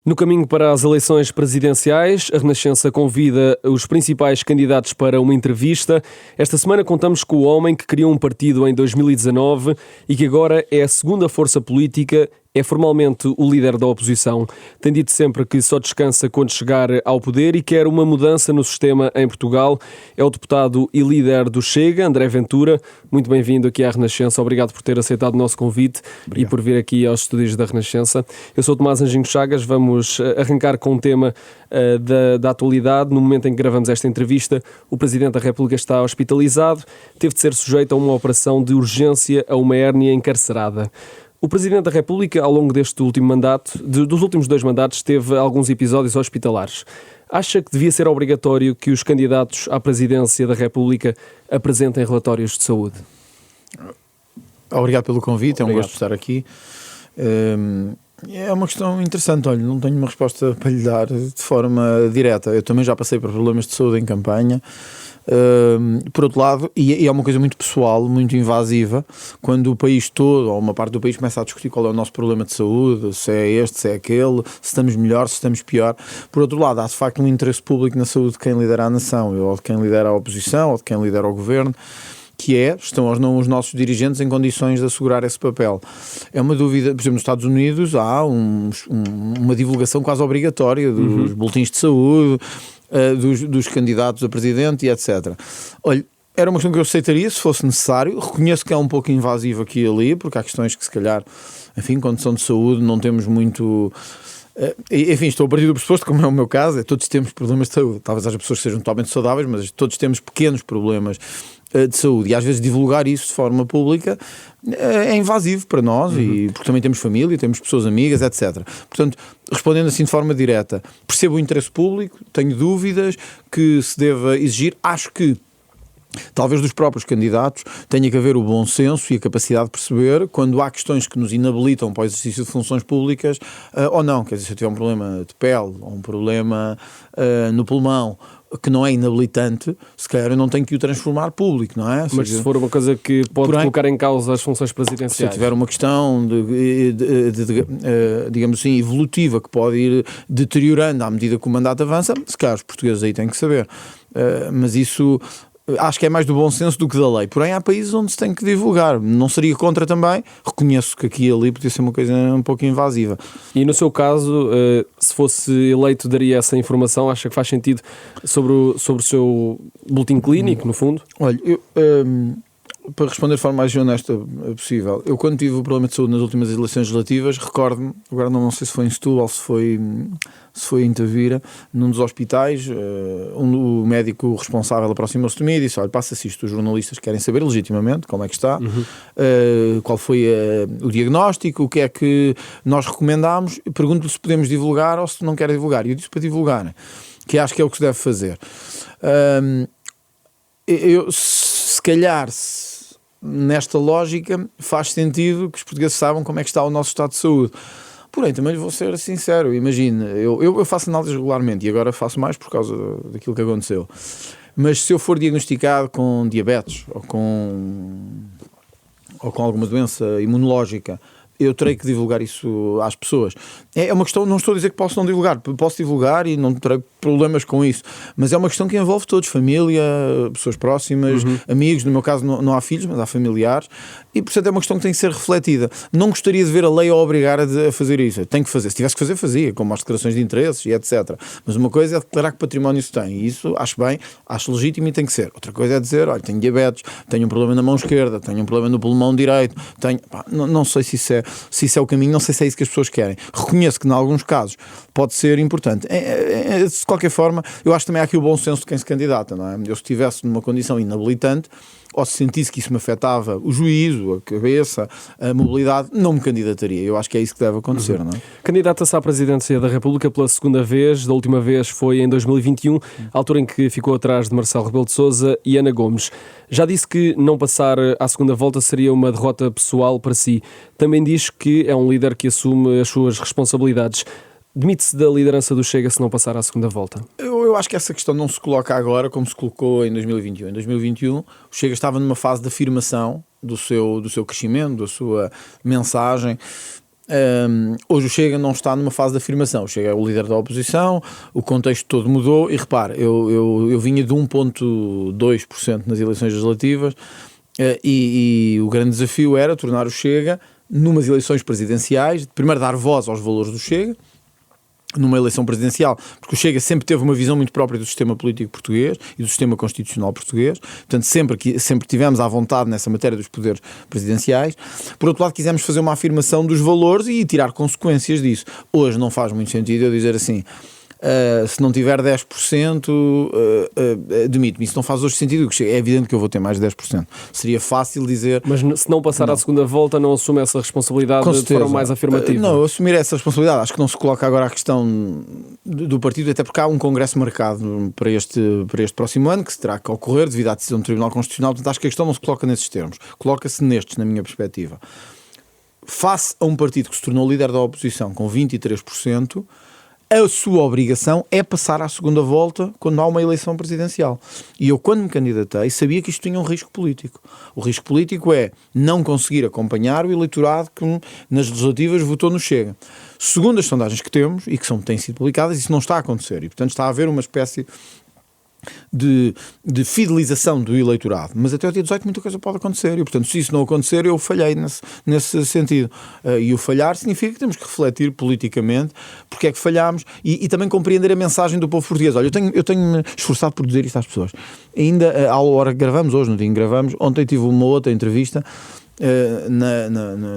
No caminho para as eleições presidenciais, a Renascença convida os principais candidatos para uma entrevista. Esta semana contamos com o homem que criou um partido em 2019 e que agora é a segunda força política. É formalmente o líder da oposição. Tem dito sempre que só descansa quando chegar ao poder e quer uma mudança no sistema em Portugal. É o deputado e líder do Chega, André Ventura. Muito bem-vindo aqui à Renascença. Obrigado por ter aceitado o nosso convite. Obrigado. E por vir aqui aos estúdios da Renascença. Eu sou Tomás Anjinho Chagas. Vamos arrancar com um tema da atualidade. No momento em que gravamos esta entrevista, o Presidente da República está hospitalizado. Teve de ser sujeito a uma operação de urgência a uma hérnia encarcerada. O Presidente da República, ao longo deste último mandato, dos últimos 2 mandatos, teve alguns episódios hospitalares. Acha que devia ser obrigatório que os candidatos à Presidência da República apresentem relatórios de saúde? Obrigado pelo convite, é um gosto de estar aqui. É uma questão interessante, olha, não tenho uma resposta para lhe dar de forma direta. Eu também já passei por problemas de saúde em campanha. Por outro lado, e é uma coisa muito pessoal, muito invasiva, quando o país todo, ou uma parte do país, começa a discutir qual é o nosso problema de saúde, se é este, se é aquele, se estamos melhor, se estamos pior. Por outro lado, há de facto um interesse público na saúde de quem lidera a nação, ou de quem lidera a oposição, ou de quem lidera o governo, que estão ou não os nossos dirigentes em condições de assegurar esse papel. É uma dúvida, por exemplo, nos Estados Unidos há uma divulgação quase obrigatória dos boletins de saúde, dos candidatos a presidente e etc. Olha, era uma questão que eu aceitaria se fosse necessário. Reconheço que é um pouco invasivo aqui e ali, porque há questões que se calhar, enfim, quando são de saúde não temos muito... Enfim, estou a partir do pressuposto, como é o meu caso, todos temos problemas de saúde. Talvez haja pessoas que sejam totalmente saudáveis, mas todos temos pequenos problemas de saúde, e às vezes divulgar isso de forma pública é invasivo para nós, e porque também temos família, temos pessoas amigas, etc. Portanto, respondendo assim de forma direta, percebo o interesse público, tenho dúvidas que se deva exigir. Acho que talvez dos próprios candidatos tenha que haver o bom senso e a capacidade de perceber quando há questões que nos inabilitam para o exercício de funções públicas ou não. Quer dizer, se eu tiver um problema de pele ou um problema no pulmão que não é inabilitante, se calhar eu não tenho que o transformar público, não é? Mas se for uma coisa que pode colocar em causa as funções presidenciais... Se eu tiver uma questão, digamos assim, evolutiva, que pode ir deteriorando à medida que o mandato avança, se calhar os portugueses aí têm que saber. Mas isso... Acho que é mais do bom senso do que da lei. Porém, há países onde se tem que divulgar. Não seria contra também. Reconheço que aqui e ali podia ser uma coisa um pouco invasiva. E no seu caso, se fosse eleito, daria essa informação? Acha que faz sentido sobre o seu boletim clínico, no fundo? Olha, para responder de forma mais honesta possível, eu quando tive o problema de saúde nas últimas eleições legislativas, recordo-me, agora não sei se foi em Setúbal, se foi em Tavira, num dos hospitais, o médico responsável aproximou-se de mim e disse: olha, passa-se isto, os jornalistas querem saber legitimamente como é que está, qual foi o diagnóstico, o que é que nós recomendámos, pergunto-lhe se podemos divulgar ou se não quer divulgar, e eu disse para divulgar, que acho que é o que se deve fazer. Se calhar, nesta lógica, faz sentido que os portugueses saibam como é que está o nosso estado de saúde. Porém, também lhe vou ser sincero, imagine, eu faço análises regularmente e agora faço mais por causa daquilo que aconteceu. Mas se eu for diagnosticado com diabetes ou com alguma doença imunológica, eu terei que divulgar isso às pessoas. É uma questão, não estou a dizer que posso não divulgar, posso divulgar e não terei problemas com isso, mas é uma questão que envolve todos, família, pessoas próximas, amigos, no meu caso não há filhos, mas há familiares, e portanto é uma questão que tem que ser refletida. Não gostaria de ver a lei a obrigar a fazer isso. Eu tenho que fazer, se tivesse que fazer, fazia, como as declarações de interesses e etc. Mas uma coisa é declarar que património se tem, e isso acho bem, acho legítimo e tem que ser. Outra coisa é dizer: olha, tenho diabetes, tenho um problema na mão esquerda, tenho um problema no pulmão direito, não sei se isso é o caminho, não sei se é isso que as pessoas querem. Reconheço que em alguns casos pode ser importante. De qualquer forma, eu acho que também há aqui o bom senso de quem se candidata, não é? Eu, se estivesse numa condição inabilitante, ou se sentisse que isso me afetava o juízo, a cabeça, a mobilidade, não me candidataria. Eu acho que é isso que deve acontecer, não é? Candidata-se à Presidência da República pela segunda vez. Da última vez foi em 2021, altura em que ficou atrás de Marcelo Rebelo de Sousa e Ana Gomes. Já disse que não passar à segunda volta seria uma derrota pessoal para si. Também diz que é um líder que assume as suas responsabilidades. Demite-se da liderança do Chega se não passar à segunda volta? Eu acho que essa questão não se coloca agora como se colocou em 2021. Em 2021, o Chega estava numa fase de afirmação do seu crescimento, da sua mensagem. Hoje o Chega não está numa fase de afirmação. O Chega é o líder da oposição, o contexto todo mudou e repare, eu vinha de 1,2% nas eleições legislativas e o grande desafio era tornar o Chega, numas eleições presidenciais, primeiro dar voz aos valores do Chega, numa eleição presidencial, porque o Chega sempre teve uma visão muito própria do sistema político português e do sistema constitucional português, portanto sempre tivemos à vontade nessa matéria dos poderes presidenciais. Por outro lado, quisemos fazer uma afirmação dos valores e tirar consequências disso. Hoje não faz muito sentido eu dizer assim, se não tiver 10%, demito-me. Isso não faz hoje sentido. É evidente que eu vou ter mais de 10%. Seria fácil dizer... Mas se não passar à segunda volta, não assume essa responsabilidade de forma mais afirmativa? Não, eu assumir essa responsabilidade. Acho que não se coloca agora a questão do partido, até porque há um congresso marcado para este próximo ano, que terá que ocorrer devido à decisão do Tribunal Constitucional. Portanto, acho que a questão não se coloca nesses termos. Coloca-se nestes, na minha perspectiva. Face a um partido que se tornou líder da oposição com 23%, a sua obrigação é passar à segunda volta quando há uma eleição presidencial. E eu, quando me candidatei, sabia que isto tinha um risco político. O risco político é não conseguir acompanhar o eleitorado que nas legislativas votou no Chega. Segundo as sondagens que temos, e que têm sido publicadas, isso não está a acontecer. E, portanto, está a haver uma espécie de fidelização do eleitorado, mas até o dia 18 muita coisa pode acontecer e, portanto, se isso não acontecer, eu falhei nesse sentido. E o falhar significa que temos que refletir politicamente porque é que falhámos e também compreender a mensagem do povo português. Olha, eu tenho-me esforçado por dizer isto às pessoas. Ainda, à hora que gravamos, hoje no dia que gravamos, ontem tive uma outra entrevista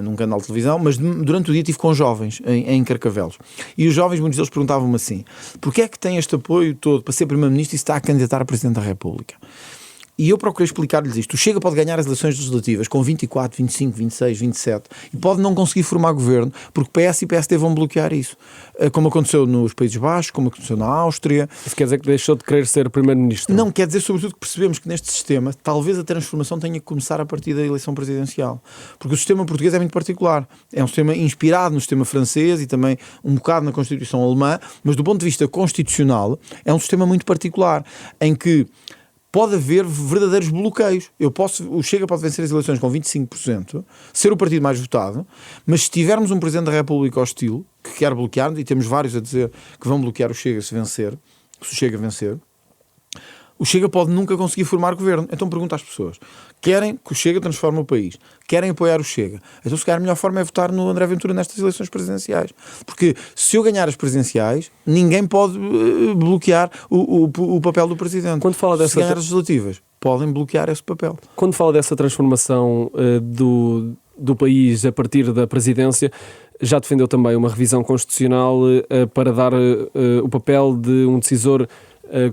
num canal de televisão, mas durante o dia estive com jovens em Carcavelos e os jovens, muitos deles perguntavam-me assim: porque é que tem este apoio todo para ser Primeiro-Ministro e se está a candidatar a Presidente da República? E eu procurei explicar-lhes isto. O Chega pode ganhar as eleições legislativas com 24, 25, 26, 27 e pode não conseguir formar governo porque PS e PSD vão bloquear isso. Como aconteceu nos Países Baixos, como aconteceu na Áustria. Isso quer dizer que deixou de querer ser Primeiro-Ministro? Não, quer dizer sobretudo que percebemos que neste sistema talvez a transformação tenha que começar a partir da eleição presidencial. Porque o sistema português é muito particular. É um sistema inspirado no sistema francês e também um bocado na Constituição alemã, mas do ponto de vista constitucional é um sistema muito particular, em que pode haver verdadeiros bloqueios. O Chega pode vencer as eleições com 25%, ser o partido mais votado, mas se tivermos um Presidente da República hostil, que quer bloquear, e temos vários a dizer que vão bloquear o Chega se o Chega vencer, o Chega pode nunca conseguir formar governo. Então pergunta às pessoas: querem que o Chega transforme o país? Querem apoiar o Chega? Então se calhar a melhor forma é votar no André Ventura nestas eleições presidenciais. Porque se eu ganhar as presidenciais, ninguém pode bloquear o papel do Presidente. Quando fala dessa... Se ganhar as legislativas, podem bloquear esse papel. Quando fala dessa transformação do país a partir da presidência, já defendeu também uma revisão constitucional para dar o papel de um decisor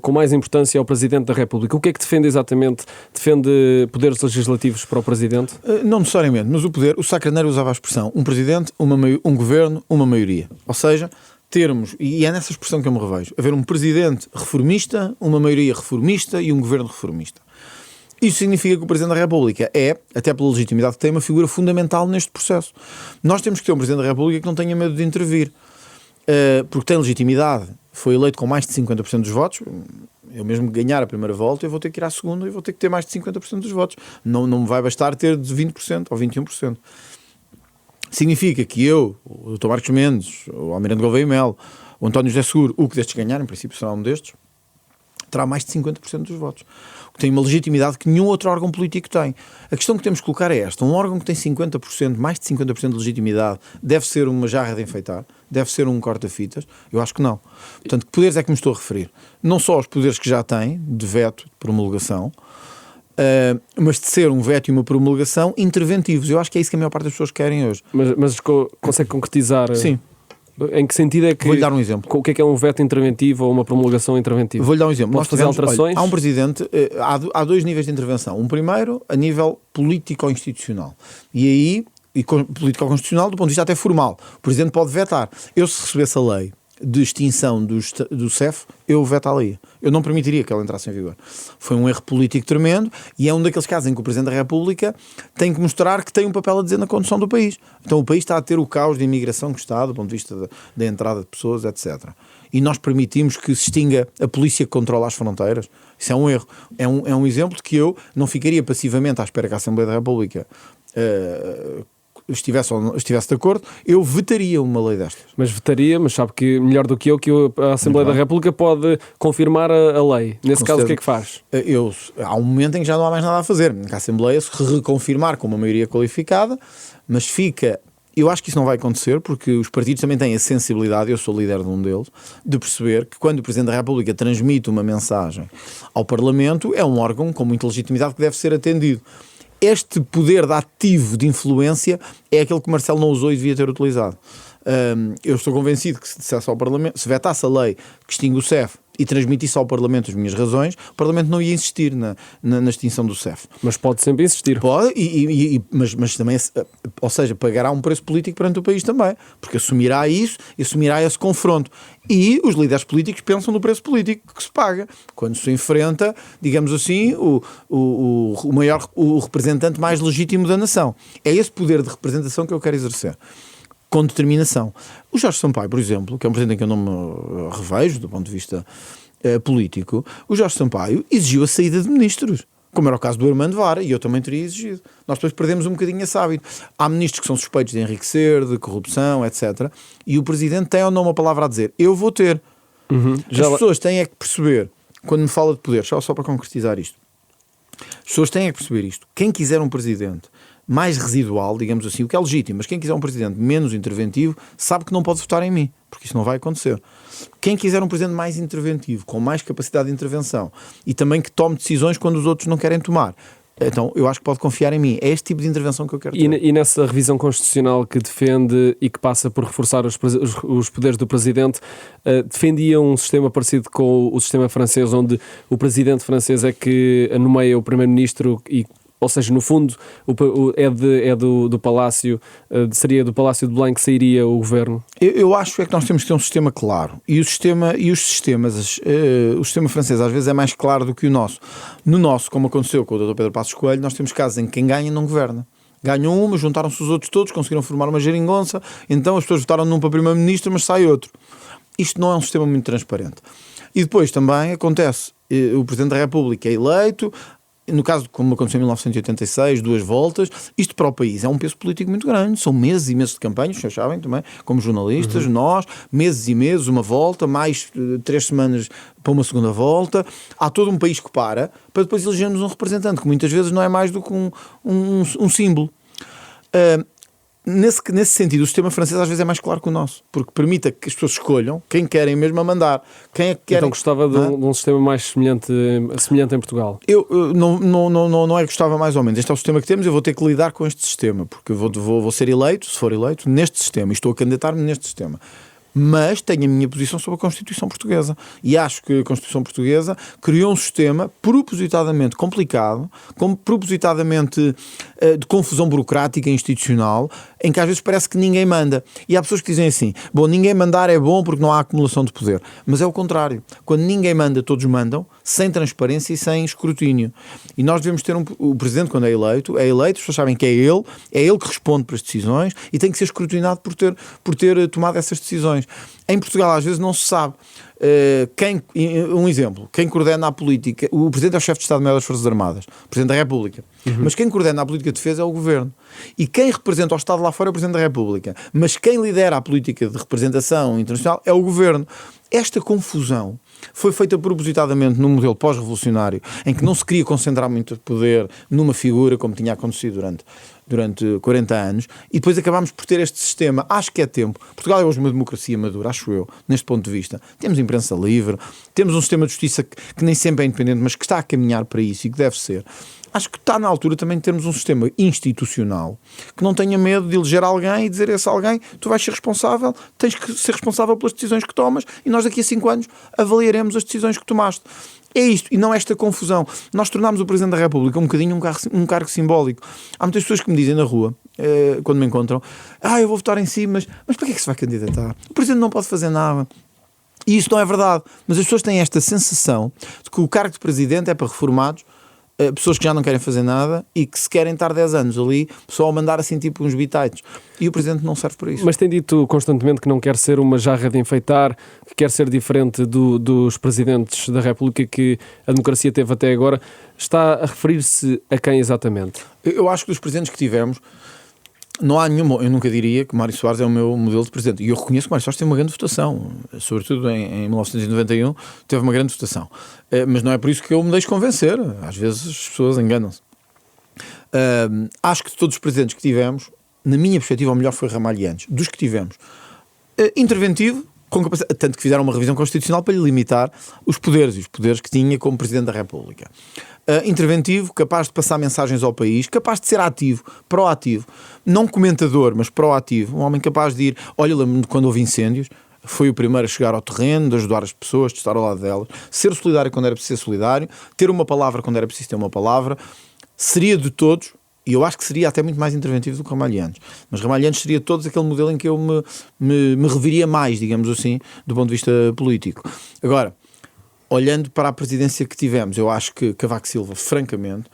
com mais importância ao Presidente da República. O que é que defende exatamente? Defende poderes legislativos para o Presidente? Não necessariamente, mas o Sá Carneiro usava a expressão um Presidente, um Governo, uma maioria. Ou seja, termos, e é nessa expressão que eu me revejo, haver um Presidente reformista, uma maioria reformista e um Governo reformista. Isso significa que o Presidente da República é, até pela legitimidade que tem, uma figura fundamental neste processo. Nós temos que ter um Presidente da República que não tenha medo de intervir, porque tem legitimidade. Foi eleito com mais de 50% dos votos. Eu mesmo ganhar a primeira volta, eu vou ter que ir à segunda e vou ter que ter mais de 50% dos votos. Não me vai bastar ter de 20% ou 21%. Significa que eu, o Dr. Marcos Mendes, o Almirante Gouveia e Melo, o António José Seguro, o que destes ganhar, em princípio será um destes, terá mais de 50% dos votos. Que tem uma legitimidade que nenhum outro órgão político tem. A questão que temos que colocar é esta: um órgão que tem 50%, mais de 50% de legitimidade, deve ser uma jarra de enfeitar? Deve ser um corta-fitas? Eu acho que não. Portanto, que poderes é que me estou a referir? Não só os poderes que já tem, de veto, de promulgação, mas de ser um veto e uma promulgação interventivos. Eu acho que é isso que a maior parte das pessoas querem hoje. Mas consegue concretizar? Sim. Em que sentido é que... Vou-lhe dar um exemplo. O que é um veto interventivo ou uma promulgação interventiva? Vou-lhe dar um exemplo. Nós fazer alterações? Olha, há um presidente, há dois níveis de intervenção. Um primeiro, a nível político-institucional. E aí, político-constitucional, do ponto de vista até formal. O presidente pode vetar. Eu, se recebesse a lei de extinção do CEF, eu vetaria. Eu não permitiria que ela entrasse em vigor. Foi um erro político tremendo e é um daqueles casos em que o Presidente da República tem que mostrar que tem um papel a dizer na condução do país. Então o país está a ter o caos de imigração que está, do ponto de vista da entrada de pessoas, etc. E nós permitimos que se extinga a polícia que controla as fronteiras. Isso é um erro. É um exemplo de que eu não ficaria passivamente à espera que a Assembleia da República estivesse de acordo, eu vetaria uma lei destas. Mas vetaria, mas sabe que melhor do que eu, a Assembleia da República pode confirmar a lei. Nesse caso, o que é que faz? Há um momento em que já não há mais nada a fazer. A Assembleia se reconfirmar com uma maioria qualificada, mas fica... Eu acho que isso não vai acontecer, porque os partidos também têm a sensibilidade, eu sou líder de um deles, de perceber que quando o Presidente da República transmite uma mensagem ao Parlamento, é um órgão com muita legitimidade que deve ser atendido. Este poder de ativo de influência é aquele que Marcelo não usou e devia ter utilizado. Eu estou convencido que se dissesse ao Parlamento, se vetasse a lei que extingue o CEF e transmitisse ao Parlamento as minhas razões, o Parlamento não ia insistir na extinção do CEF. Mas pode sempre insistir. Pode, mas também, ou seja, pagará um preço político perante o país também, porque assumirá isso, assumirá esse confronto. E os líderes políticos pensam no preço político que se paga, quando se enfrenta, digamos assim, o representante mais legítimo da nação. É esse poder de representação que eu quero exercer, com determinação. O Jorge Sampaio, por exemplo, que é um presidente em que eu não me revejo do ponto de vista político, o Jorge Sampaio exigiu a saída de ministros, como era o caso do Armando Vara, e eu também teria exigido. Nós depois perdemos um bocadinho esse hábito. Há ministros que são suspeitos de enriquecer, de corrupção, etc. E o presidente tem ou não uma palavra a dizer? Eu vou ter. As pessoas têm é que perceber, quando me fala de poder, só para concretizar isto, as pessoas têm é que perceber isto. Quem quiser um presidente mais residual, digamos assim, o que é legítimo, mas quem quiser um presidente menos interventivo sabe que não pode votar em mim, porque isso não vai acontecer. Quem quiser um presidente mais interventivo, com mais capacidade de intervenção e também que tome decisões quando os outros não querem tomar, então eu acho que pode confiar em mim. É este tipo de intervenção que eu quero ter. E nessa revisão constitucional que defende e que passa por reforçar os poderes do Presidente, defendia um sistema parecido com o sistema francês, onde o Presidente francês é que nomeia o Primeiro-Ministro e, ou seja, no fundo, do Palácio, seria do Palácio de Belém que sairia o governo? Eu acho é que nós temos que ter um sistema claro. E o sistema francês às vezes é mais claro do que o nosso. No nosso, como aconteceu com o Dr. Pedro Passos Coelho, nós temos casos em que quem ganha não governa. Ganham uma, juntaram-se os outros todos, conseguiram formar uma geringonça, então as pessoas votaram num para Primeiro-Ministro, mas sai outro. Isto não é um sistema muito transparente. E depois também acontece, o Presidente da República é eleito, no caso, como aconteceu em 1986, 2 voltas, isto para o país é um peso político muito grande, são meses e meses de campanha, os senhores sabem também, como jornalistas, nós, meses e meses, uma volta, mais 3 semanas para uma segunda volta, há todo um país que para depois elegermos um representante, que muitas vezes não é mais do que um símbolo. Nesse sentido, o sistema francês às vezes é mais claro que o nosso, porque permite que as pessoas escolham quem querem mesmo a mandar. Quem é que querem... Então gostava de um sistema mais semelhante em Portugal? Eu não é que gostava mais ou menos. Este é o sistema que temos, eu vou ter que lidar com este sistema, porque eu vou ser eleito, se for eleito, neste sistema, e estou a candidatar-me neste sistema. Mas tenho a minha posição sobre a Constituição Portuguesa e acho que a Constituição Portuguesa criou um sistema propositadamente complicado, propositadamente de confusão burocrática e institucional, em que às vezes parece que ninguém manda. E há pessoas que dizem assim, ninguém mandar é bom porque não há acumulação de poder. Mas é o contrário. Quando ninguém manda, todos mandam, sem transparência e sem escrutínio. E nós devemos ter o Presidente, quando é eleito, as pessoas sabem que é ele que responde para as decisões e tem que ser escrutinado por ter tomado essas decisões. Em Portugal às vezes não se sabe um exemplo, quem coordena a política, o Presidente é o chefe de Estado-Maior das Forças Armadas, o Presidente da República, mas quem coordena a política de defesa é o Governo, e quem representa o Estado lá fora é o Presidente da República, mas quem lidera a política de representação internacional é o Governo. Esta confusão foi feita propositadamente num modelo pós-revolucionário, em que não se queria concentrar muito poder numa figura, como tinha acontecido durante 40 anos, e depois acabámos por ter este sistema. Acho que é tempo. Portugal é hoje uma democracia madura, acho eu, neste ponto de vista. Temos imprensa livre, temos um sistema de justiça que nem sempre é independente, mas que está a caminhar para isso e que deve ser. Acho que está na altura também de termos um sistema institucional que não tenha medo de eleger alguém e dizer a esse alguém, tu vais ser responsável, tens que ser responsável pelas decisões que tomas e nós daqui a 5 anos avaliaremos as decisões que tomaste. É isto, e não esta confusão. Nós tornámos o Presidente da República um bocadinho um cargo simbólico. Há muitas pessoas que me dizem na rua, quando me encontram, eu vou votar em si, mas para que é que se vai candidatar? O Presidente não pode fazer nada. E isso não é verdade. Mas as pessoas têm esta sensação de que o cargo de Presidente é para reformados, pessoas que já não querem fazer nada e que se querem estar 10 anos ali só a mandar assim tipo uns bitites, e o Presidente não serve para isso. Mas tem dito constantemente que não quer ser uma jarra de enfeitar, que quer ser diferente dos Presidentes da República que a democracia teve até agora. Está a referir-se a quem exatamente? Eu acho que dos Presidentes que tivemos, não há nenhuma. Eu nunca diria que Mário Soares é o meu modelo de presidente. E eu reconheço que Mário Soares teve uma grande votação, sobretudo em 1991, teve uma grande votação. Mas não é por isso que eu me deixo convencer. Às vezes as pessoas enganam-se. Acho que de todos os presidentes que tivemos, na minha perspectiva, o melhor foi Ramalhianes. Dos que tivemos, interventivo, com capacidade, tanto que fizeram uma revisão constitucional para lhe limitar os poderes que tinha como Presidente da República. Interventivo, capaz de passar mensagens ao país, capaz de ser ativo, proativo, não comentador, mas proativo, um homem capaz de ir, olha, lembro-me quando houve incêndios, foi o primeiro a chegar ao terreno, de ajudar as pessoas, de estar ao lado delas, ser solidário quando era preciso ser solidário, ter uma palavra quando era preciso ter uma palavra, seria de todos, e eu acho que seria até muito mais interventivo do que Ramalhianes, mas Ramalhianes seria de todos aquele modelo em que eu me reveria mais, digamos assim, do ponto de vista político. Agora, olhando para a presidência que tivemos, eu acho que Cavaco Silva, francamente,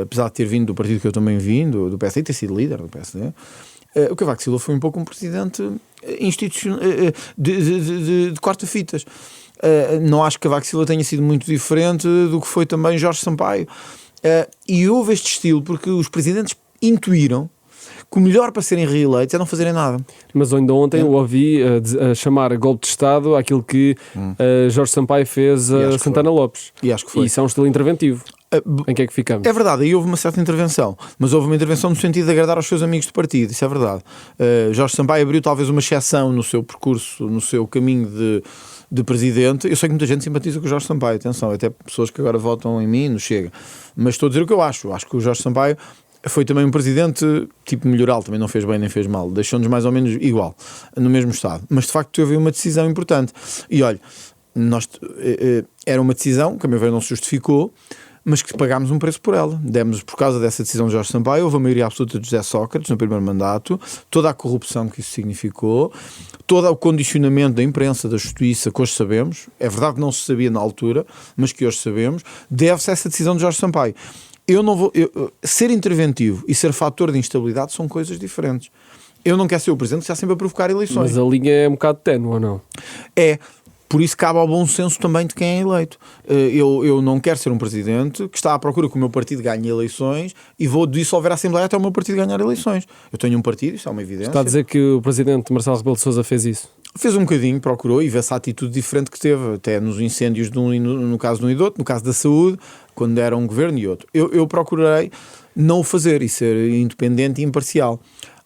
apesar de ter vindo do partido que eu também vim, do PSD, e ter sido líder do PSD, o Cavaco Silva foi um pouco um presidente institucional, de corta-fitas. Não acho que Cavaco Silva tenha sido muito diferente do que foi também Jorge Sampaio. E houve este estilo porque os presidentes intuíram que o melhor para serem reeleitos é não fazerem nada. Mas ainda ontem eu ouvi a chamar golpe de Estado aquilo que Jorge Sampaio fez a Santana Lopes. E acho que foi. E isso é um estilo interventivo. Em que é que ficamos? É verdade, aí houve uma certa intervenção, mas houve uma intervenção no sentido de agradar aos seus amigos de partido, isso é verdade. Jorge Sampaio abriu talvez uma exceção no seu percurso, no seu caminho de presidente. Eu sei que muita gente simpatiza com o Jorge Sampaio, atenção, até pessoas que agora votam em mim, não chega. Mas estou a dizer o que eu acho. Acho que o Jorge Sampaio foi também um presidente tipo melhoral, também não fez bem nem fez mal, deixou-nos mais ou menos igual, no mesmo estado. Mas de facto teve uma decisão importante. E olha, era uma decisão que a meu ver não se justificou, mas que pagámos um preço por ela. Demos, por causa dessa decisão de Jorge Sampaio, houve a maioria absoluta de José Sócrates no primeiro mandato, toda a corrupção que isso significou, todo o condicionamento da imprensa, da justiça, que hoje sabemos, é verdade que não se sabia na altura, mas que hoje sabemos, deve-se a essa decisão de Jorge Sampaio. Ser interventivo e ser fator de instabilidade são coisas diferentes. Eu não quero ser o presidente que está sempre a provocar eleições. Mas a linha é um bocado ténue, ou não? É. Por isso cabe ao bom senso também de quem é eleito. Eu não quero ser um presidente que está à procura que o meu partido ganhe eleições e vou dissolver a Assembleia até o meu partido ganhar eleições. Eu tenho um partido, isso é uma evidência. Está a dizer que o presidente Marcelo Rebelo de Sousa fez isso? Fez um bocadinho, procurou e vê essa atitude diferente que teve, até nos incêndios no caso de um e do outro, no caso da saúde, quando era um governo e outro. Eu procurei não o fazer e ser independente e imparcial.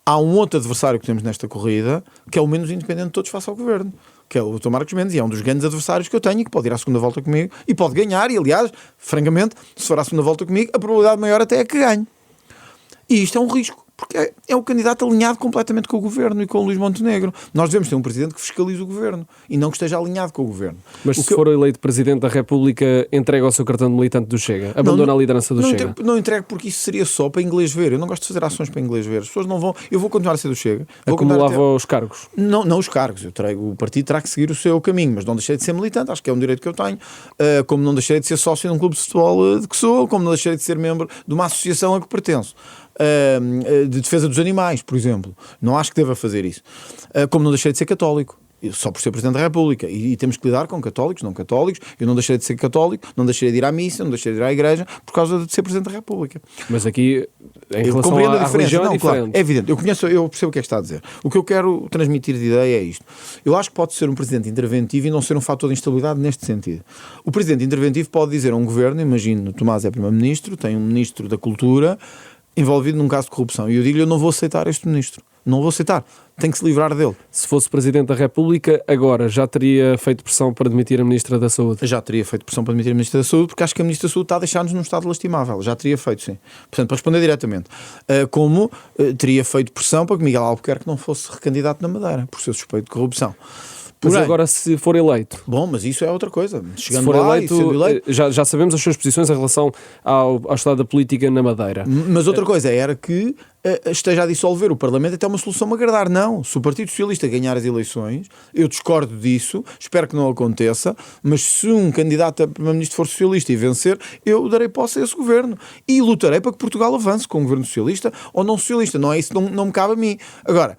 Há um outro adversário que temos nesta corrida que é o menos independente de todos face ao governo, que é o Dr. Marcos Mendes, e é um dos grandes adversários que eu tenho e que pode ir à segunda volta comigo e pode ganhar, e aliás, francamente, se for à segunda volta comigo, a probabilidade maior até é que ganhe. E isto é um risco, porque é o candidato alinhado completamente com o governo e com o Luís Montenegro. Nós devemos ter um presidente que fiscalize o governo e não que esteja alinhado com o governo. Mas se for eleito presidente da República, entrega o seu cartão de militante do Chega? Abandona a liderança do Chega? Não entrego, porque isso seria só para inglês ver. Eu não gosto de fazer ações para inglês ver. As pessoas não vão... Eu vou continuar a ser do Chega. Acumulava os cargos? Não os cargos. O partido terá que seguir o seu caminho, mas não deixei de ser militante. Acho que é um direito que eu tenho. Como não deixei de ser sócio de um clube de futebol de que sou, como não deixei de ser membro de uma associação a que pertenço. De defesa dos animais, por exemplo. Não acho que deva fazer isso. Como não deixei de ser católico, só por ser Presidente da República, e temos que lidar com católicos, não católicos. Eu não deixei de ser católico, não deixei de ir à missa, não deixei de ir à igreja por causa de ser Presidente da República. Mas aqui, em eu relação compreendo à religião, é diferente. Claro, é evidente, eu percebo o que é que está a dizer. O que eu quero transmitir de ideia é isto. Eu acho que pode ser um Presidente interventivo e não ser um fator de instabilidade neste sentido. O Presidente interventivo pode dizer a um governo, imagino, Tomás é Primeiro-Ministro, tem um Ministro da Cultura envolvido num caso de corrupção, e eu digo-lhe, eu não vou aceitar este ministro, não vou aceitar, tem que se livrar dele. Se fosse Presidente da República, agora já teria feito pressão para demitir a Ministra da Saúde? Já teria feito pressão para demitir a Ministra da Saúde, porque acho que a Ministra da Saúde está a deixar-nos num estado lastimável, já teria feito, sim. Portanto, para responder diretamente, como teria feito pressão para que Miguel Albuquerque não fosse recandidato na Madeira, por ser suspeito de corrupção. Mas agora, se for eleito... Bom, mas isso é outra coisa. Chegando se for lá eleito, e sendo eleito... Já sabemos as suas posições em relação ao estado da política na Madeira. Mas outra coisa era que esteja a dissolver o Parlamento até uma solução me agradar. Não. Se o Partido Socialista ganhar as eleições, eu discordo disso, espero que não aconteça, mas se um candidato a Primeiro-Ministro for socialista e vencer, eu darei posse a esse governo. E lutarei para que Portugal avance com um governo socialista ou não socialista. Não é isso, não me cabe a mim. Agora...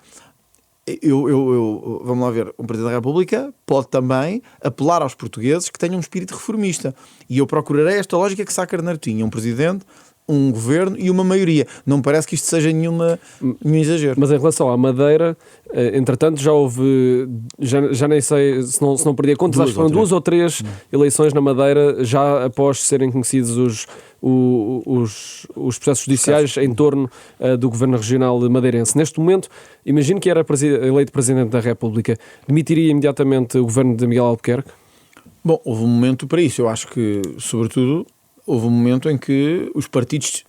vamos lá ver, o Presidente da República pode também apelar aos portugueses que tenham um espírito reformista, e eu procurarei esta lógica que Sá Carneiro tinha, um Presidente, um governo e uma maioria. Não me parece que isto seja nenhum exagero. Mas em relação à Madeira, entretanto já houve, já nem sei se não perdi a conta, acho que foram 2 ou 3 eleições na Madeira já após serem conhecidos os processos judiciais em torno do governo regional madeirense. Neste momento, imagino que era eleito Presidente da República, demitiria imediatamente o governo de Miguel Albuquerque? Bom, houve um momento para isso. Eu acho que, sobretudo, houve um momento em que os partidos,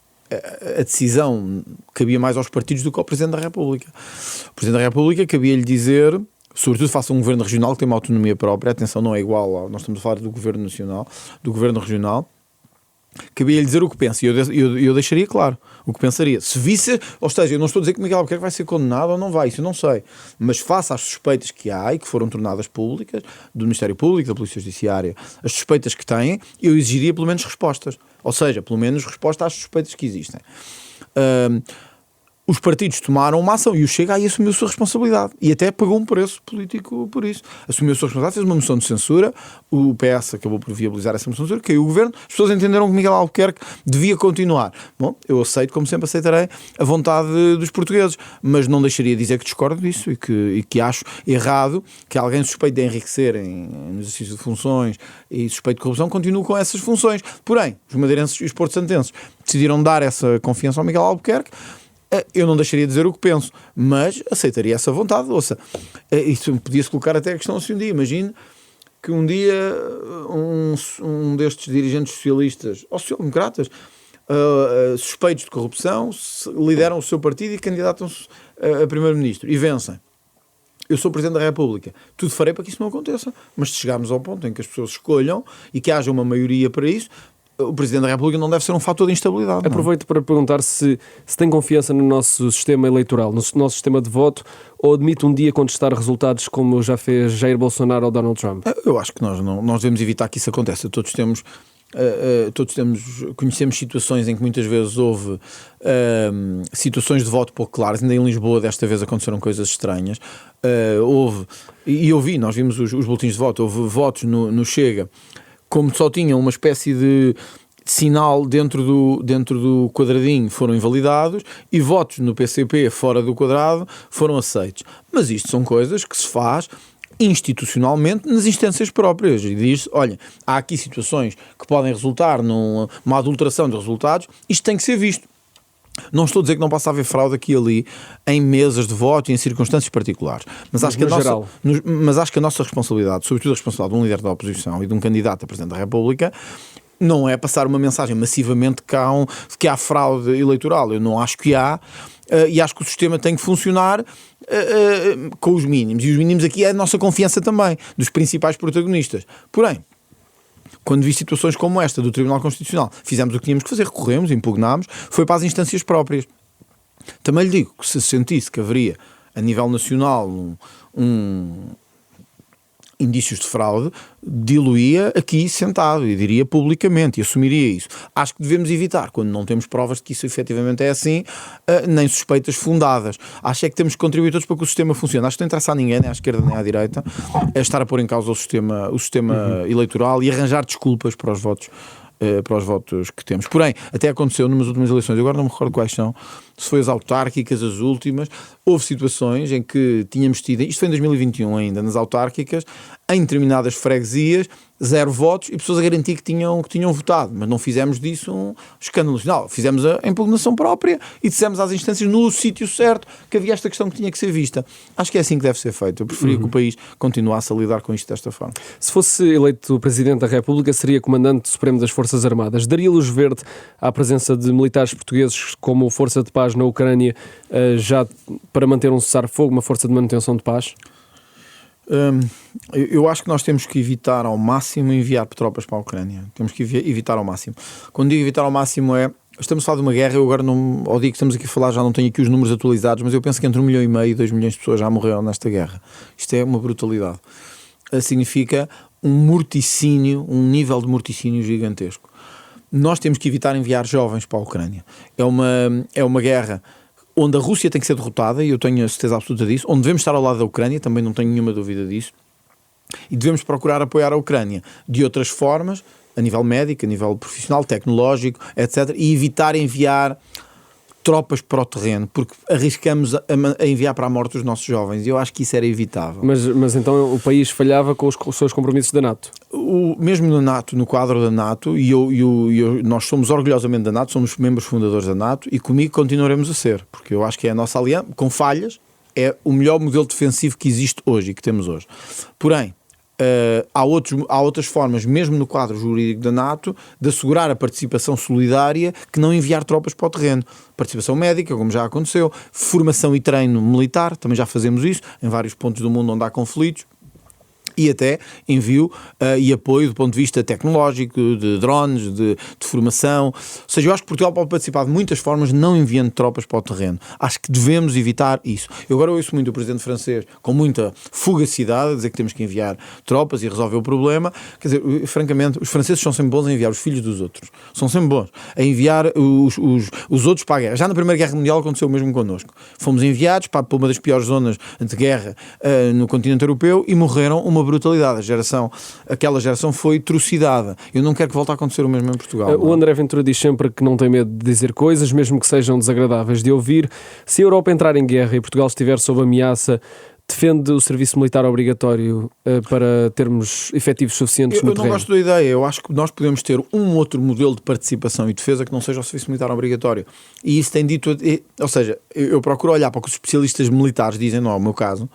a decisão cabia mais aos partidos do que ao Presidente da República. O Presidente da República cabia-lhe dizer, sobretudo faça um governo regional que tem uma autonomia própria, atenção, não é igual, nós estamos a falar do governo nacional, do governo regional, cabia-lhe dizer o que pensa, e eu deixaria claro o que pensaria. Se visse, ou seja, eu não estou a dizer que Miguel Albuquerque vai ser condenado ou não vai, isso eu não sei, mas face às suspeitas que há e que foram tornadas públicas, do Ministério Público, da Polícia Judiciária, as suspeitas que têm, eu exigiria pelo menos respostas, ou seja, pelo menos resposta às suspeitas que existem. Os partidos tomaram uma ação e o Chega aí assumiu a sua responsabilidade e até pagou um preço político por isso. Assumiu a sua responsabilidade, fez uma moção de censura, o PS acabou por viabilizar essa moção de censura, caiu o governo, as pessoas entenderam que Miguel Albuquerque devia continuar. Bom, eu aceito, como sempre aceitarei, a vontade dos portugueses, mas não deixaria de dizer que discordo disso e que acho errado que alguém suspeito de enriquecer no exercício de funções e suspeito de corrupção continue com essas funções. Porém, os madeirenses e os porto-santenses decidiram dar essa confiança ao Miguel Albuquerque. Eu não deixaria de dizer o que penso, mas aceitaria essa vontade. Ouça, isso podia-se colocar até a questão assim um dia. Imagine que um dia um destes dirigentes socialistas ou social-democratas suspeitos de corrupção lideram o seu partido e candidatam-se a primeiro-ministro e vencem. Eu sou Presidente da República. Tudo farei para que isso não aconteça. Mas se chegarmos ao ponto em que as pessoas escolham e que haja uma maioria para isso, o Presidente da República não deve ser um fator de instabilidade. Aproveito para perguntar se tem confiança no nosso sistema eleitoral, no nosso sistema de voto, ou admite um dia contestar resultados como já fez Jair Bolsonaro ou Donald Trump? Eu acho que nós devemos evitar que isso aconteça. Conhecemos situações em que muitas vezes houve situações de voto pouco claras. Ainda em Lisboa desta vez aconteceram coisas estranhas. Nós vimos os boletins de voto, houve votos no Chega como só tinham uma espécie de sinal dentro do quadradinho, foram invalidados, e votos no PCP fora do quadrado foram aceitos. Mas isto são coisas que se faz institucionalmente nas instâncias próprias e diz-se, olha, há aqui situações que podem resultar numa adulteração de resultados, isto tem que ser visto. Não estou a dizer que não possa haver fraude aqui e ali em mesas de voto e em circunstâncias particulares, mas acho que a nossa responsabilidade, sobretudo a responsabilidade de um líder da oposição e de um candidato a Presidente da República, não é passar uma mensagem massivamente que há fraude eleitoral. Eu não acho que há, e acho que o sistema tem que funcionar com os mínimos, e os mínimos aqui é a nossa confiança também dos principais protagonistas. Porém, quando vi situações como esta do Tribunal Constitucional, fizemos o que tínhamos que fazer, recorremos, impugnámos, foi para as instâncias próprias. Também lhe digo que se sentisse que haveria, a nível nacional, indícios de fraude, diluía aqui sentado e diria publicamente e assumiria isso. Acho que devemos evitar, quando não temos provas de que isso efetivamente é assim, nem suspeitas fundadas. Acho é que temos que contribuir todos para que o sistema funcione. Acho que não interessa a ninguém, nem à esquerda nem à direita, é estar a pôr em causa o sistema eleitoral e arranjar desculpas para os votos que temos. Porém, até aconteceu numas últimas eleições, agora não me recordo quais são, se foi as autárquicas, as últimas, houve situações em que tínhamos tido, isto foi em 2021 ainda, nas autárquicas, em determinadas freguesias, 0 votos e pessoas a garantir que tinham votado, mas não fizemos disso um escândalo nacional. Fizemos a impugnação própria e dissemos às instâncias no sítio certo que havia esta questão que tinha que ser vista. Acho que é assim que deve ser feito. Eu preferia que o país continuasse a lidar com isto desta forma. Se fosse eleito Presidente da República, seria Comandante Supremo das Forças Armadas. Daria luz verde à presença de militares portugueses como Força de Paz na Ucrânia, já para manter um cessar-fogo, uma força de manutenção de paz? Eu acho que nós temos que evitar ao máximo enviar tropas para a Ucrânia. Temos que evitar ao máximo. Quando digo evitar ao máximo estamos a falar de uma guerra. Eu agora ao dia que estamos aqui a falar já não tenho aqui os números atualizados, mas eu penso que entre 1,5 milhão e 2 milhões de pessoas já morreram nesta guerra. Isto é uma brutalidade. Significa um morticínio, um nível de morticínio gigantesco. Nós temos que evitar enviar jovens para a Ucrânia. É uma guerra onde a Rússia tem que ser derrotada, e eu tenho a certeza absoluta disso, onde devemos estar ao lado da Ucrânia, também não tenho nenhuma dúvida disso, e devemos procurar apoiar a Ucrânia de outras formas, a nível médico, a nível profissional, tecnológico, etc., e evitar enviar tropas para o terreno, porque arriscamos a enviar para a morte os nossos jovens, e eu acho que isso era evitável. Mas então o país falhava com os seus compromissos da NATO? Mesmo na NATO, no quadro da NATO, nós somos orgulhosamente da NATO, somos membros fundadores da NATO, e comigo continuaremos a ser, porque eu acho que é a nossa aliança, com falhas, é o melhor modelo defensivo que existe hoje e que temos hoje. Porém, há outras formas, mesmo no quadro jurídico da NATO, de assegurar a participação solidária que não enviar tropas para o terreno. Participação médica, como já aconteceu, formação e treino militar, também já fazemos isso em vários pontos do mundo onde há conflitos. E até envio e apoio do ponto de vista tecnológico, de drones, de formação. Ou seja, eu acho que Portugal pode participar de muitas formas não enviando tropas para o terreno. Acho que devemos evitar isso. Eu agora ouço muito o presidente francês com muita fugacidade a dizer que temos que enviar tropas e resolver o problema. Quer dizer, francamente, os franceses são sempre bons a enviar os filhos dos outros. São sempre bons a enviar os outros para a guerra. Já na Primeira Guerra Mundial aconteceu o mesmo connosco. Fomos enviados para uma das piores zonas de guerra no continente europeu e morreram uma brutalidade. Aquela geração foi trucidada. Eu não quero que volte a acontecer o mesmo em Portugal. O André Ventura diz sempre que não tem medo de dizer coisas, mesmo que sejam desagradáveis de ouvir. Se a Europa entrar em guerra e Portugal estiver sob ameaça, defende o serviço militar obrigatório para termos efetivos suficientes no terreno? Eu não gosto da ideia. Eu acho que nós podemos ter um outro modelo de participação e defesa que não seja o serviço militar obrigatório. E isso tem dito... Ou seja, eu procuro olhar para o que os especialistas militares dizem, não é o meu caso.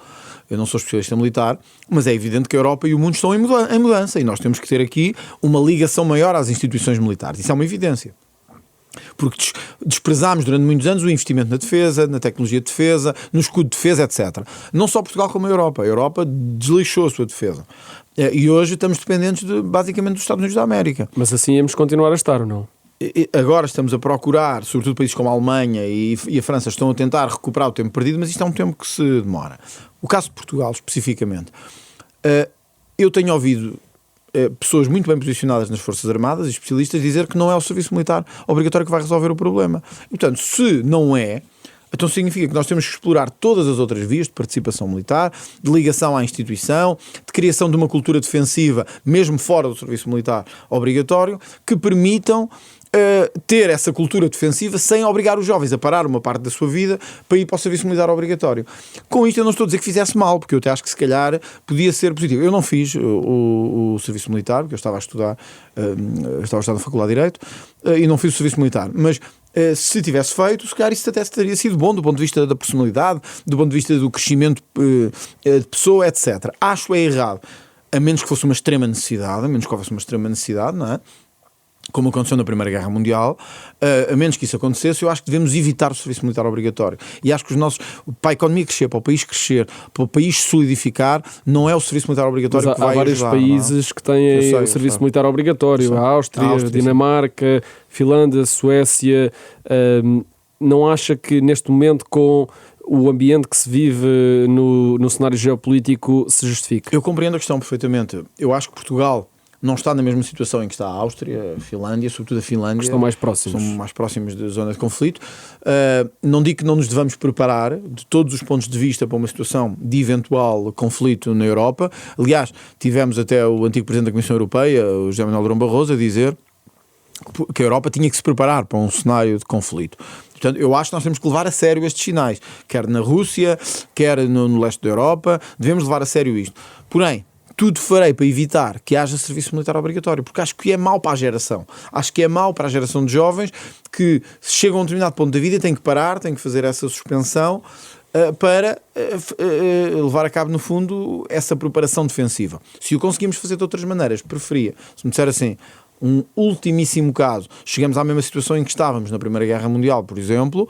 Eu não sou especialista militar, mas é evidente que a Europa e o mundo estão em mudança e nós temos que ter aqui uma ligação maior às instituições militares. Isso é uma evidência. Porque desprezámos durante muitos anos o investimento na defesa, na tecnologia de defesa, no escudo de defesa, etc. Não só Portugal como a Europa. A Europa desleixou a sua defesa. E hoje estamos dependentes basicamente dos Estados Unidos da América. Mas assim íamos continuar a estar, ou não? Agora estamos a procurar, sobretudo países como a Alemanha e a França estão a tentar recuperar o tempo perdido, mas isto é um tempo que se demora. O caso de Portugal, especificamente, eu tenho ouvido pessoas muito bem posicionadas nas Forças Armadas e especialistas dizer que não é o serviço militar obrigatório que vai resolver o problema. E, portanto, se não é, então significa que nós temos que explorar todas as outras vias de participação militar, de ligação à instituição, de criação de uma cultura defensiva, mesmo fora do serviço militar obrigatório, que permitam ter essa cultura defensiva sem obrigar os jovens a parar uma parte da sua vida para ir para o serviço militar obrigatório. Com isto eu não estou a dizer que fizesse mal, porque eu até acho que se calhar podia ser positivo. Eu não fiz o serviço militar, porque eu estava a estudar na Faculdade de Direito, e não fiz o serviço militar, mas se tivesse feito, se calhar isso até teria sido bom do ponto de vista da personalidade, do ponto de vista do crescimento de pessoa, etc. Acho errado, a menos que fosse uma extrema necessidade, não é? Como aconteceu na Primeira Guerra Mundial, a menos que isso acontecesse, eu acho que devemos evitar o serviço militar obrigatório. E acho que para a economia crescer, para o país crescer, para o país solidificar, não é o serviço militar obrigatório que vai ajudar. Há vários países que têm o serviço militar obrigatório. A Áustria, a Dinamarca, Finlândia, Suécia. Não acha que neste momento, com o ambiente que se vive no cenário geopolítico, se justifica? Eu compreendo a questão perfeitamente. Eu acho que Portugal não está na mesma situação em que está a Áustria, a Finlândia, sobretudo a Finlândia. Que estão mais próximos. São mais próximos da zona de conflito. Não digo que não nos devamos preparar de todos os pontos de vista para uma situação de eventual conflito na Europa. Aliás, tivemos até o antigo Presidente da Comissão Europeia, o José Manuel Durão Barroso, a dizer que a Europa tinha que se preparar para um cenário de conflito. Portanto, eu acho que nós temos que levar a sério estes sinais. Quer na Rússia, quer no leste da Europa. Devemos levar a sério isto. Porém, tudo farei para evitar que haja serviço militar obrigatório, porque acho que é mau para a geração. Acho que é mau para a geração de jovens que chegam a um determinado ponto da vida e têm que parar, têm que fazer essa suspensão para levar a cabo, no fundo, essa preparação defensiva. Se o conseguimos fazer de outras maneiras, preferia. Se me disser assim, um ultimíssimo caso, chegamos à mesma situação em que estávamos na Primeira Guerra Mundial, por exemplo,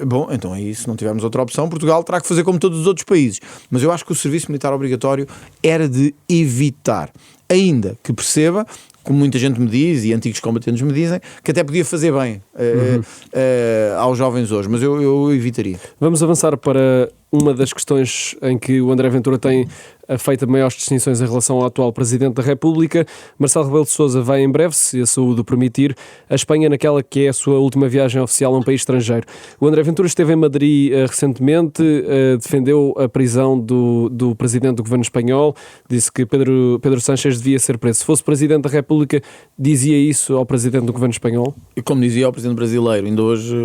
bom, então aí, se não tivermos outra opção, Portugal terá que fazer como todos os outros países. Mas eu acho que o serviço militar obrigatório era de evitar, ainda que perceba, como muita gente me diz e antigos combatentes me dizem, que até podia fazer bem aos jovens hoje, mas eu evitaria. Vamos avançar para uma das questões em que o André Ventura tem feito maiores distinções em relação ao atual Presidente da República. Marcelo Rebelo de Sousa vai em breve, se a saúde o permitir, a Espanha naquela que é a sua última viagem oficial a um país estrangeiro. O André Ventura esteve em Madrid recentemente, defendeu a prisão do Presidente do Governo espanhol, disse que Pedro Sánchez devia ser preso. Se fosse Presidente da República, dizia isso ao Presidente do Governo espanhol? E como dizia ao Presidente brasileiro, ainda hoje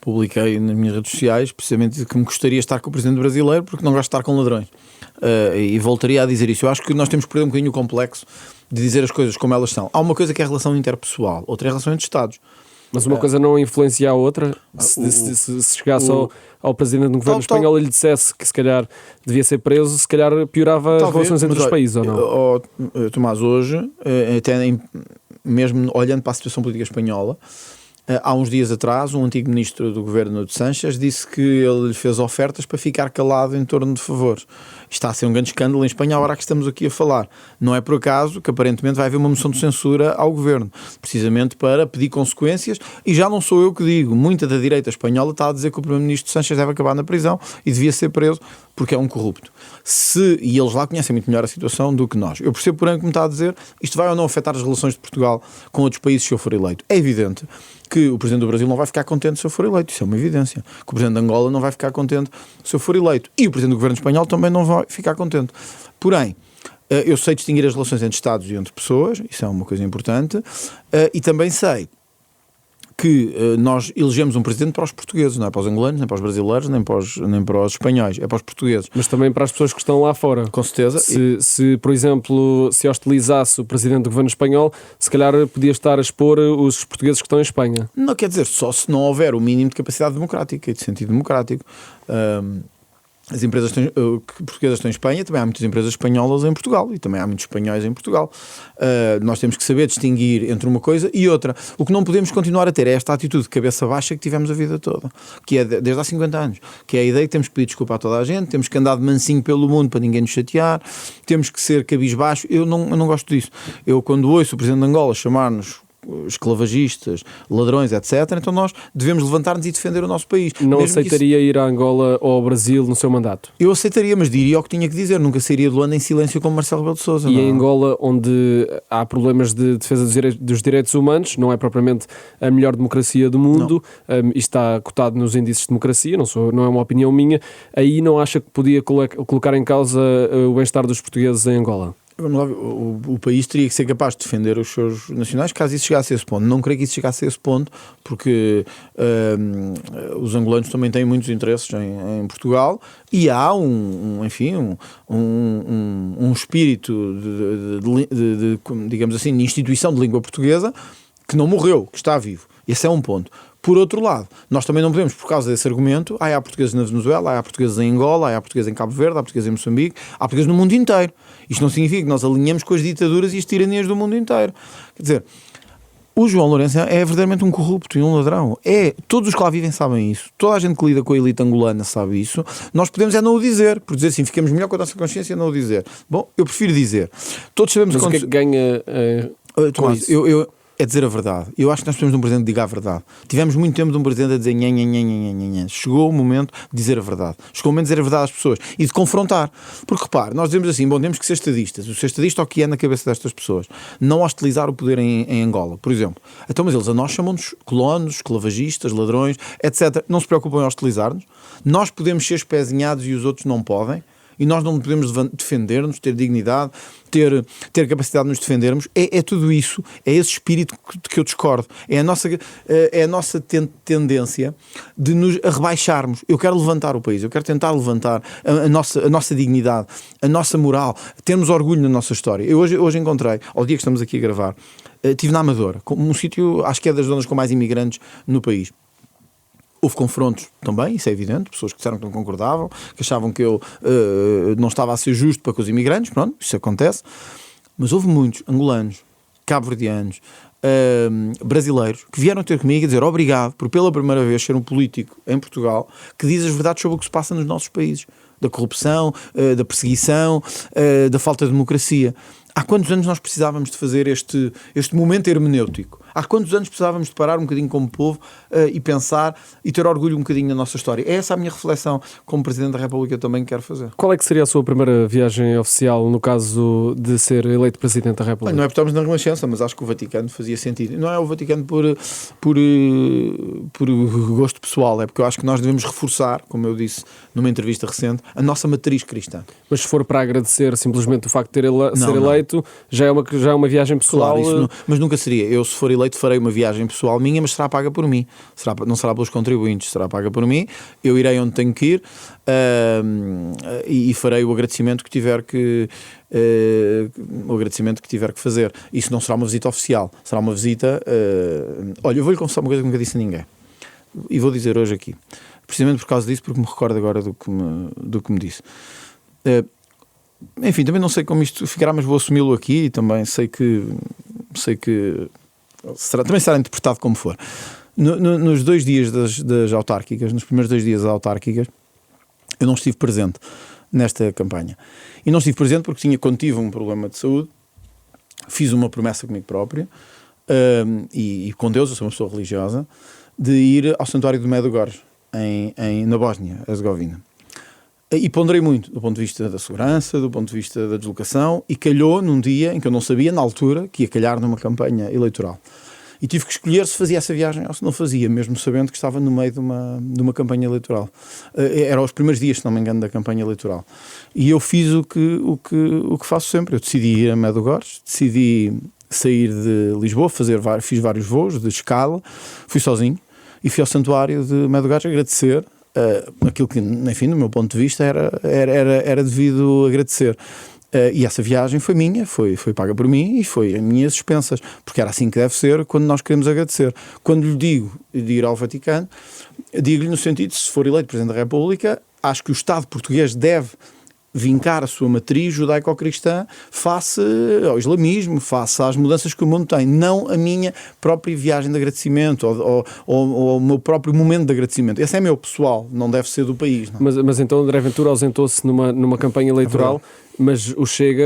publiquei nas minhas redes sociais precisamente que me gostaria de estar com o Presidente brasileiro porque não gosto de estar com ladrões. E voltaria a dizer isso. Eu acho que nós temos que perder um bocadinho o complexo de dizer as coisas como elas são. Há uma coisa que é a relação interpessoal, outra é a relação entre Estados. Mas uma coisa não influencia a outra? Se chegasse ao Presidente do Governo espanhol e lhe dissesse que se calhar devia ser preso, se calhar piorava as relações entre os países, ou não? Tomás, hoje, mesmo olhando para a situação política espanhola, há uns dias atrás, um antigo ministro do governo de Sánchez disse que ele lhe fez ofertas para ficar calado em torno de favores. Está a ser um grande escândalo em Espanha, a hora que estamos aqui a falar. Não é por acaso que aparentemente vai haver uma moção de censura ao governo, precisamente para pedir consequências, e já não sou eu que digo, muita da direita espanhola está a dizer que o primeiro-ministro Sánchez deve acabar na prisão e devia ser preso porque é um corrupto. E eles lá conhecem muito melhor a situação do que nós. Eu percebo, porém, como está a dizer, isto vai ou não afetar as relações de Portugal com outros países se eu for eleito. É evidente que o Presidente do Brasil não vai ficar contente se eu for eleito, isso é uma evidência. Que o Presidente de Angola não vai ficar contente se eu for eleito. E o Presidente do Governo espanhol também não vai ficar contente. Porém, eu sei distinguir as relações entre Estados e entre pessoas, isso é uma coisa importante, e também sei que nós elegemos um presidente para os portugueses, não é para os angolanos, nem para os brasileiros, nem para os espanhóis, é para os portugueses. Mas também para as pessoas que estão lá fora. Com certeza. Se por exemplo, se hostilizasse o presidente do governo espanhol, se calhar podia estar a expor os portugueses que estão em Espanha. Não, quer dizer, só se não houver o mínimo de capacidade democrática e de sentido democrático. As empresas portuguesas estão em Espanha, também há muitas empresas espanholas em Portugal e também há muitos espanhóis em Portugal. Nós temos que saber distinguir entre uma coisa e outra. O que não podemos continuar a ter é esta atitude de cabeça baixa que tivemos a vida toda, que é desde há 50 anos, que é a ideia que temos que pedir desculpa a toda a gente, temos que andar de mansinho pelo mundo para ninguém nos chatear, temos que ser cabisbaixo. Eu não gosto disso. Eu, quando ouço o Presidente de Angola chamar-nos esclavagistas, ladrões, etc., então nós devemos levantar-nos e defender o nosso país. Não aceitaria ir a Angola ou ao Brasil no seu mandato? Eu aceitaria, mas diria o que tinha que dizer. Nunca sairia de Luanda em silêncio como Marcelo Rebelo de Sousa. E em Angola, onde há problemas de defesa dos direitos humanos, não é propriamente a melhor democracia do mundo, isto está cotado nos índices de democracia, não é uma opinião minha, aí não acha que podia colocar em causa o bem-estar dos portugueses em Angola? Vamos lá, o país teria que ser capaz de defender os seus nacionais caso isso chegasse a esse ponto. Não creio que isso chegasse a esse ponto, porque os angolanos também têm muitos interesses em Portugal e há um espírito digamos assim, de instituição de língua portuguesa que não morreu, que está vivo. Esse é um ponto. Por outro lado, nós também não podemos, por causa desse argumento, há portugueses na Venezuela, há portugueses em Angola, há portugueses em Cabo Verde, há portugueses em Moçambique, há portugueses no mundo inteiro. Isto não significa que nós alinhemos com as ditaduras e as tiranias do mundo inteiro. Quer dizer, o João Lourenço é verdadeiramente um corrupto e um ladrão. Todos os que lá vivem sabem isso. Toda a gente que lida com a elite angolana sabe isso. Nós podemos não o dizer, por dizer assim, ficamos melhor com a nossa consciência não o dizer. Bom, eu prefiro dizer. Todos sabemos mas o que é que ganha Tomás, é dizer a verdade. Eu acho que nós precisamos de um presidente que diga a verdade. Tivemos muito tempo de um presidente a dizer nhan. Chegou o momento de dizer a verdade. Chegou o momento de dizer a verdade às pessoas e de confrontar. Porque repare, nós dizemos assim, bom, temos que ser estadistas. O ser estadista é o que é na cabeça destas pessoas. Não hostilizar o poder em Angola, por exemplo. Então, mas eles a nós chamam-nos colonos, esclavagistas, ladrões, etc. Não se preocupam em hostilizar-nos. Nós podemos ser espezinhados e os outros não podem. E nós não podemos defender-nos, ter dignidade, ter capacidade de nos defendermos. É tudo isso, é esse espírito que eu discordo. É a nossa tendência de nos rebaixarmos. Eu quero levantar o país, eu quero tentar levantar a nossa dignidade, a nossa moral, termos orgulho na nossa história. Eu hoje encontrei, ao dia que estamos aqui a gravar, estive na Amadora, um sítio, acho que é das zonas com mais imigrantes no país. Houve confrontos também, isso é evidente, pessoas que disseram que não concordavam, que achavam que eu não estava a ser justo para com os imigrantes, pronto, isso acontece, mas houve muitos angolanos, cabo-verdianos, brasileiros, que vieram ter comigo a dizer obrigado por pela primeira vez ser um político em Portugal que diz as verdades sobre o que se passa nos nossos países, da corrupção, da perseguição, da falta de democracia. Há quantos anos nós precisávamos de fazer este momento hermenêutico? Há quantos anos precisávamos de parar um bocadinho como povo e pensar e ter orgulho um bocadinho na nossa história? É essa a minha reflexão como Presidente da República também quero fazer. Qual é que seria a sua primeira viagem oficial no caso de ser eleito Presidente da República? Não é porque estamos na Renascença, mas acho que o Vaticano fazia sentido. Não é o Vaticano por gosto pessoal, é porque eu acho que nós devemos reforçar, como eu disse numa entrevista recente, a nossa matriz cristã. Mas se for para agradecer simplesmente o facto de ser eleito, já é uma viagem pessoal. Claro, mas nunca seria. Eu, se for eleito, farei uma viagem pessoal minha, mas será paga por mim. Não será pelos contribuintes, será paga por mim. Eu irei onde tenho que ir e farei o agradecimento que tiver que fazer. Isso não será uma visita oficial, será uma visita. Olha, eu vou-lhe confessar uma coisa que nunca disse a ninguém e vou dizer hoje aqui, precisamente por causa disso, porque me recordo agora do que me disse. Enfim, também não sei como isto ficará, mas vou assumi-lo aqui e também sei que também será interpretado como for. Nos 2 dias das autárquicas, nos primeiros 2 dias das autárquicas, eu não estive presente nesta campanha. E não estive presente porque quando tive um problema de saúde, fiz uma promessa comigo própria e com Deus, eu sou uma pessoa religiosa, de ir ao Santuário do Medjugorje, na Bósnia-Herzegovina. E ponderei muito, do ponto de vista da segurança, do ponto de vista da deslocação, e calhou num dia em que eu não sabia, na altura, que ia calhar numa campanha eleitoral. E tive que escolher se fazia essa viagem ou se não fazia, mesmo sabendo que estava no meio de uma campanha eleitoral. Era os primeiros dias, se não me engano, da campanha eleitoral. E eu fiz o que faço sempre. Eu decidi ir a Medjugorje, decidi sair de Lisboa, fiz vários voos de escala, fui sozinho e fui ao Santuário de Medjugorje agradecer aquilo que, enfim, do meu ponto de vista, era devido agradecer. E essa viagem foi minha, foi paga por mim e foi a minhas expensas, porque era assim que deve ser quando nós queremos agradecer. Quando lhe digo de ir ao Vaticano, digo-lhe no sentido de, se for eleito Presidente da República, acho que o Estado português deve vincar a sua matriz judaico-cristã face ao islamismo, face às mudanças que o mundo tem, não a minha própria viagem de agradecimento ou o meu próprio momento de agradecimento. Esse é meu pessoal, não deve ser do país. Não? Mas então André Ventura ausentou-se numa campanha eleitoral, mas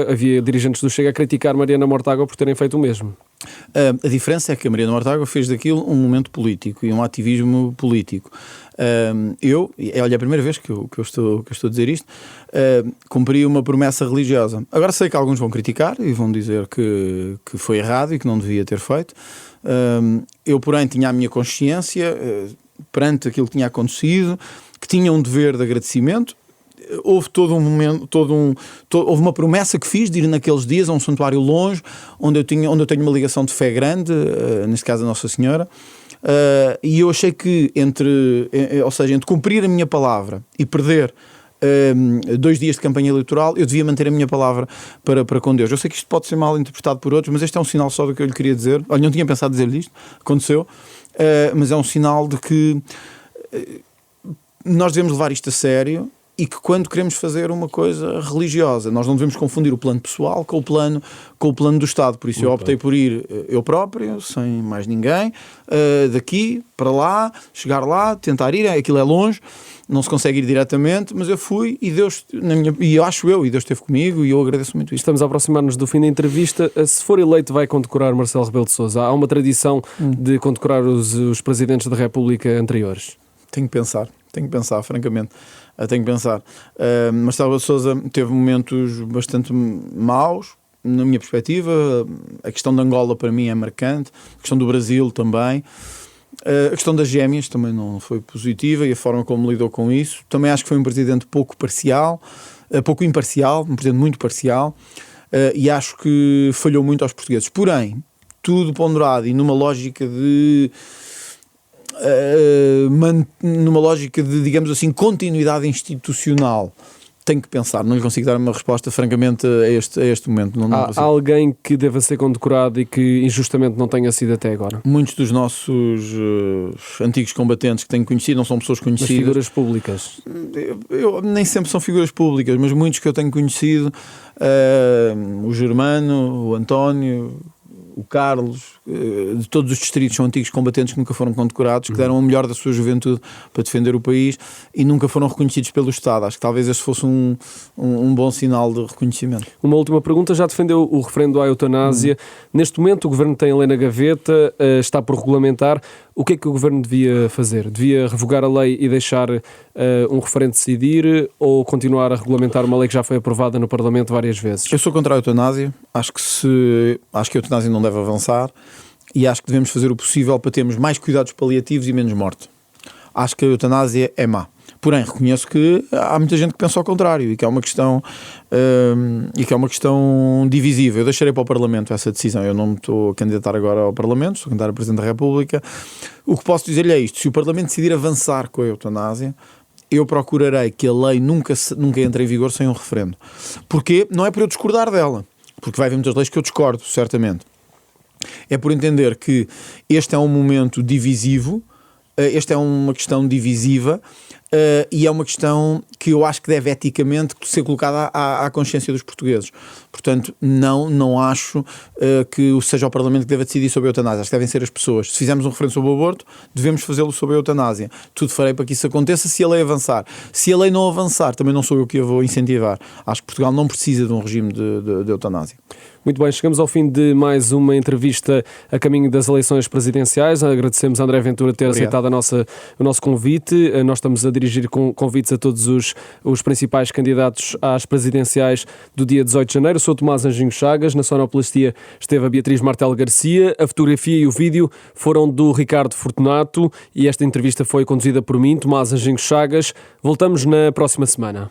havia dirigentes do Chega a criticar Mariana Mortágua por terem feito o mesmo. A diferença é que a Mariana Mortágua fez daquilo um momento político e um ativismo político. Olha, é a primeira vez que eu estou a dizer isto, cumpri uma promessa religiosa. Agora sei que alguns vão criticar e vão dizer que foi errado e que não devia ter feito. Eu, porém, tinha a minha consciência perante aquilo que tinha acontecido, que tinha um dever de agradecimento. Houve todo um momento, houve uma promessa que fiz de ir naqueles dias a um santuário longe, onde eu tenho uma ligação de fé grande, neste caso a Nossa Senhora, e eu achei que entre cumprir a minha palavra e perder 2 dias de campanha eleitoral, eu devia manter a minha palavra para com Deus. Eu sei que isto pode ser mal interpretado por outros, mas este é um sinal só do que eu lhe queria dizer. Olha, não tinha pensado dizer-lhe isto, aconteceu, mas é um sinal de que nós devemos levar isto a sério. E que quando queremos fazer uma coisa religiosa, nós não devemos confundir o plano pessoal com o plano do Estado. Por isso eu optei por ir eu próprio, sem mais ninguém, daqui para lá, chegar lá, tentar ir. Aquilo é longe, não se consegue ir diretamente, mas eu fui e Deus, e Deus esteve comigo e eu agradeço muito isso. Estamos a aproximar-nos do fim da entrevista. Se for eleito, vai condecorar Marcelo Rebelo de Sousa. Há uma tradição de condecorar os presidentes da República anteriores. Tenho que pensar, francamente. Tenho que pensar. Marcelo Rebelo de Sousa teve momentos bastante maus, na minha perspectiva. A questão de Angola para mim é marcante, a questão do Brasil também. A questão das gêmeas também não foi positiva e a forma como lidou com isso. Também acho que foi um presidente pouco imparcial, um presidente muito parcial, e acho que falhou muito aos portugueses. Porém, tudo ponderado e numa lógica de digamos assim, continuidade institucional, tenho que pensar, não lhe consigo dar uma resposta francamente a este momento. Há alguém que deva ser condecorado e que injustamente não tenha sido até agora? Muitos dos nossos antigos combatentes que tenho conhecido não são pessoas conhecidas. Mas figuras públicas? Nem sempre são figuras públicas, mas muitos que eu tenho conhecido, o Germano, o António, o Carlos, de todos os distritos, são antigos combatentes que nunca foram condecorados, que deram o melhor da sua juventude para defender o país e nunca foram reconhecidos pelo Estado. Acho que talvez esse fosse um bom sinal de reconhecimento. Uma última pergunta, já defendeu o referendo à eutanásia. Neste momento o Governo tem a lei na gaveta, está por regulamentar. O que é que o Governo devia fazer? Devia revogar a lei e deixar um referendo decidir ou continuar a regulamentar uma lei que já foi aprovada no Parlamento várias vezes? Eu sou contra a eutanásia, acho que a eutanásia não deve avançar e acho que devemos fazer o possível para termos mais cuidados paliativos e menos morte. Acho que a eutanásia é má. Porém, reconheço que há muita gente que pensa ao contrário e que é uma questão, divisiva. Eu deixarei para o Parlamento essa decisão. Eu não me estou a candidatar agora ao Parlamento, estou a candidatar a Presidente da República. O que posso dizer-lhe é isto: se o Parlamento decidir avançar com a eutanásia, eu procurarei que a lei nunca entre em vigor sem um referendo. Porquê? Não é por eu discordar dela, porque vai haver muitas leis que eu discordo, certamente. É por entender que este é um momento divisivo, esta é uma questão divisiva, e é uma questão que eu acho que deve eticamente ser colocada à consciência dos portugueses. Portanto, não acho que seja o Parlamento que deva decidir sobre a eutanásia. Acho que devem ser as pessoas. Se fizermos um referendo sobre o aborto, devemos fazê-lo sobre a eutanásia. Tudo farei para que isso aconteça se a lei avançar. Se a lei não avançar, também não sou eu que a vou incentivar. Acho que Portugal não precisa de um regime de eutanásia. Muito bem, chegamos ao fim de mais uma entrevista a caminho das eleições presidenciais. Agradecemos a André Ventura ter aceitado o nosso convite. Nós estamos a dirigir convites a todos os principais candidatos às presidenciais do dia 18 de janeiro. Sou Tomás Anjinho Chagas, na sonoplastia esteve a Beatriz Martel Garcia, a fotografia e o vídeo foram do Ricardo Fortunato e esta entrevista foi conduzida por mim, Tomás Anjinho Chagas. Voltamos na próxima semana.